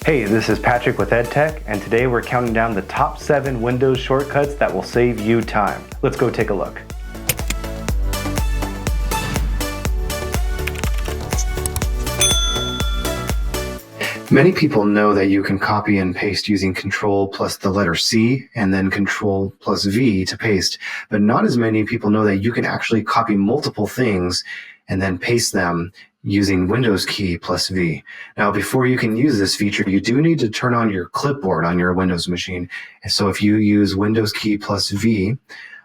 Hey, this is Patrick with EdTech, and today we're counting down the top 7 Windows shortcuts that will save you time. Let's go take a look. Many people know that you can copy and paste using Control plus the letter C and then Control plus V to paste, but not as many people know that you can actually copy multiple things and then paste them using Windows key plus V. Now, before you can use this feature, you do need to turn on your clipboard on your Windows machine. And so if you use Windows key plus V,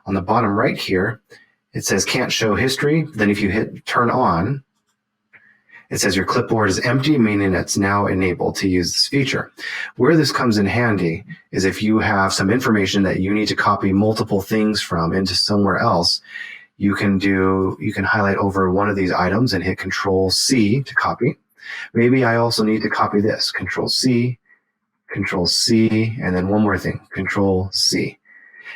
on the bottom right here, it says can't show history. Then if you hit turn on, it says your clipboard is empty, meaning it's now enabled to use this feature. Where this comes in handy is if you have some information that you need to copy multiple things from into somewhere else, you can highlight over one of these items and hit Control C to copy. Maybe I also need to copy this, Control C, and then one more thing, Control C.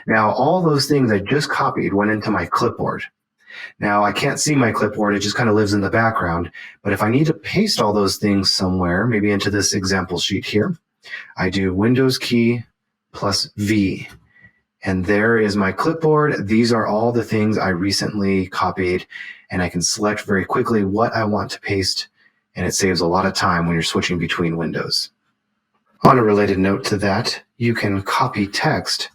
Now, all those things I just copied went into my clipboard. Now, I can't see my clipboard, it just kind of lives in the background, but if I need to paste all those things somewhere, maybe into this example sheet here, I do Windows key plus V. And there is my clipboard. These are all the things I recently copied, and I can select very quickly what I want to paste, and it saves a lot of time when you're switching between windows. On a related note to that, you can copy text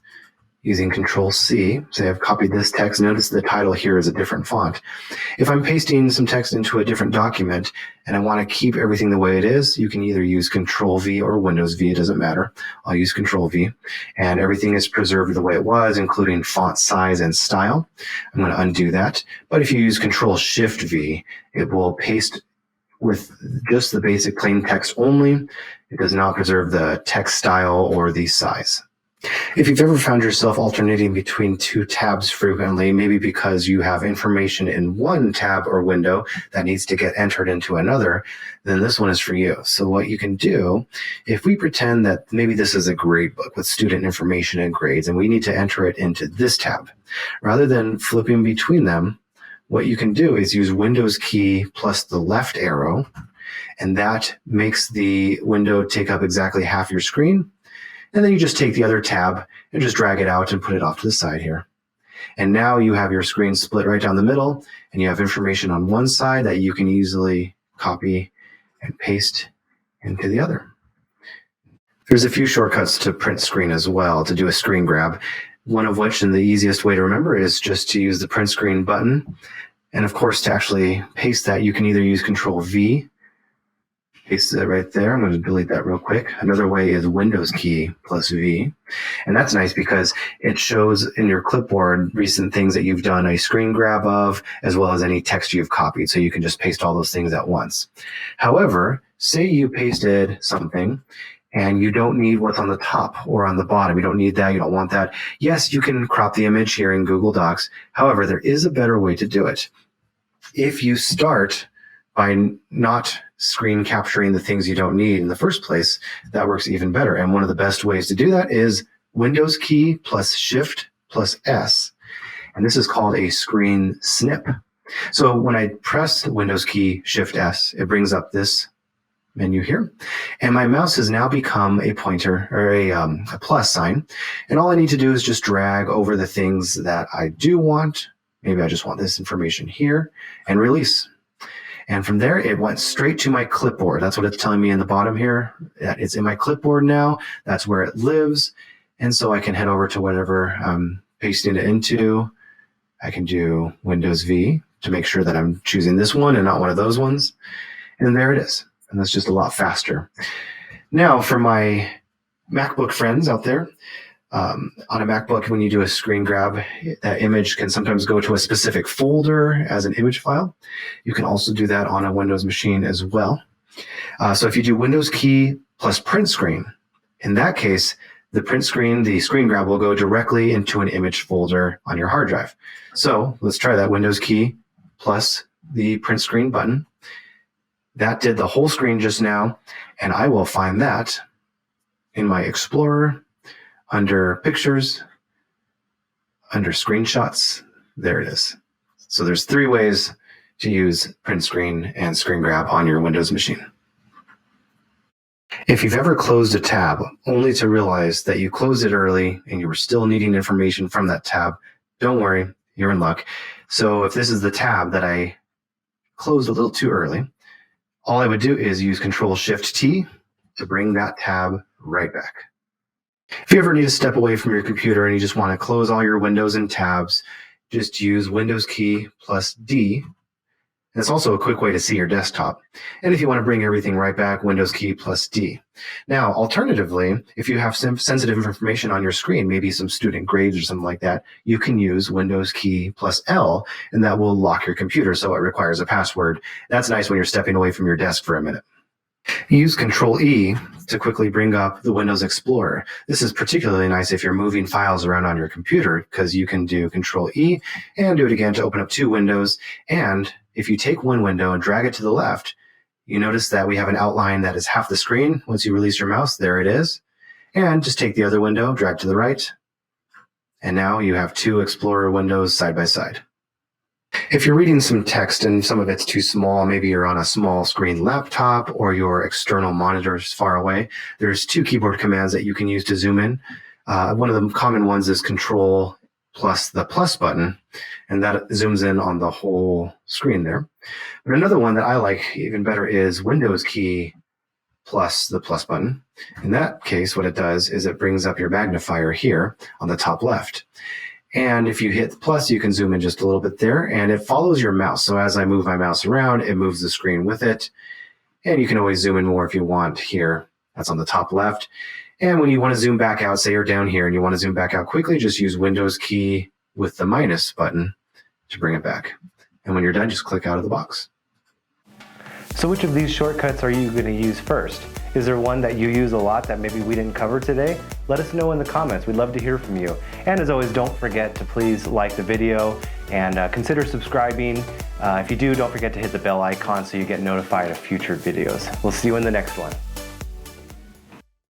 using Control C. Say I've copied this text. Notice the title here is a different font. If I'm pasting some text into a different document and I want to keep everything the way it is, you can either use Control V or Windows V, it doesn't matter. I'll use Control V, and everything is preserved the way it was, including font size and style. I'm going to undo that. But if you use Control Shift V, it will paste with just the basic plain text only. It does not preserve the text style or the size. If you've ever found yourself alternating between two tabs frequently, maybe because you have information in one tab or window that needs to get entered into another, then this one is for you. So what you can do, if we pretend that maybe this is a grade book with student information and grades, and we need to enter it into this tab, rather than flipping between them, what you can do is use Windows key plus the left arrow, and that makes the window take up exactly half your screen. And then you just take the other tab and just drag it out and put it off to the side here. And now you have your screen split right down the middle, and you have information on one side that you can easily copy and paste into the other. There's a few shortcuts to print screen as well, to do a screen grab, one of which, and the easiest way to remember, is just to use the print screen button. And of course, to actually paste that, you can either use Control V, paste it right there. I'm going to delete that real quick. Another way is Windows key plus V. And that's nice because it shows in your clipboard recent things that you've done a screen grab of, as well as any text you've copied. So you can just paste all those things at once. However, say you pasted something and you don't need what's on the top or on the bottom. You don't need that. You don't want that. Yes, you can crop the image here in Google Docs. However, there is a better way to do it. If you start by not screen capturing the things you don't need in the first place, that works even better. And one of the best ways to do that is Windows key plus Shift plus S. And this is called a screen snip. So when I press Windows key Shift S, it brings up this menu here. And my mouse has now become a pointer or a plus sign. And all I need to do is just drag over the things that I do want. Maybe I just want this information here, and release. And from there, it went straight to my clipboard. That's what it's telling me in the bottom here. It's in my clipboard now. That's where it lives. And so I can head over to whatever I'm pasting it into. I can do Windows V to make sure that I'm choosing this one and not one of those ones. And there it is. And that's just a lot faster. Now, for my MacBook friends out there, on a MacBook, when you do a screen grab, that image can sometimes go to a specific folder as an image file. You can also do that on a Windows machine as well. So if you do Windows key plus print screen, in that case, the screen grab will go directly into an image folder on your hard drive. So let's try that. Windows key plus the print screen button. That did the whole screen just now, and I will find that in my Explorer, under Pictures, under Screenshots. There it is. So there's 3 ways to use print screen and screen grab on your Windows machine. If you've ever closed a tab only to realize that you closed it early and you were still needing information from that tab, don't worry, you're in luck. So if this is the tab that I closed a little too early, all I would do is use Control-Shift-T to bring that tab right back. If you ever need to step away from your computer and you just want to close all your windows and tabs, just use Windows key plus D. And it's also a quick way to see your desktop. And if you want to bring everything right back, Windows key plus D. Now, alternatively, if you have some sensitive information on your screen, maybe some student grades or something like that, you can use Windows key plus L, and that will lock your computer, so it requires a password. That's nice when you're stepping away from your desk for a minute. Use Control-E to quickly bring up the Windows Explorer. This is particularly nice if you're moving files around on your computer, because you can do Control-E and do it again to open up two windows. And if you take one window and drag it to the left, you notice that we have an outline that is half the screen. Once you release your mouse, there it is. And just take the other window, drag to the right, and now you have two Explorer windows side by side. If you're reading some text and some of it's too small, maybe you're on a small screen laptop or your external monitor is far away, there's two keyboard commands that you can use to zoom in. One of the common ones is Control plus the plus button, and that zooms in on the whole screen there. But another one that I like even better is Windows key plus the plus button. In that case, what it does is it brings up your magnifier here on the top left. And if you hit the plus, you can zoom in just a little bit there, and it follows your mouse. So as I move my mouse around, it moves the screen with it. And you can always zoom in more if you want here. That's on the top left. And when you want to zoom back out, say you're down here and you want to zoom back out quickly, just use Windows key with the minus button to bring it back. And when you're done, just click out of the box. So which of these shortcuts are you going to use first? Is there one that you use a lot that maybe we didn't cover today? Let us know in the comments. We'd love to hear from you. And as always, don't forget to please like the video and consider subscribing. If you do, don't forget to hit the bell icon so you get notified of future videos. We'll see you in the next one.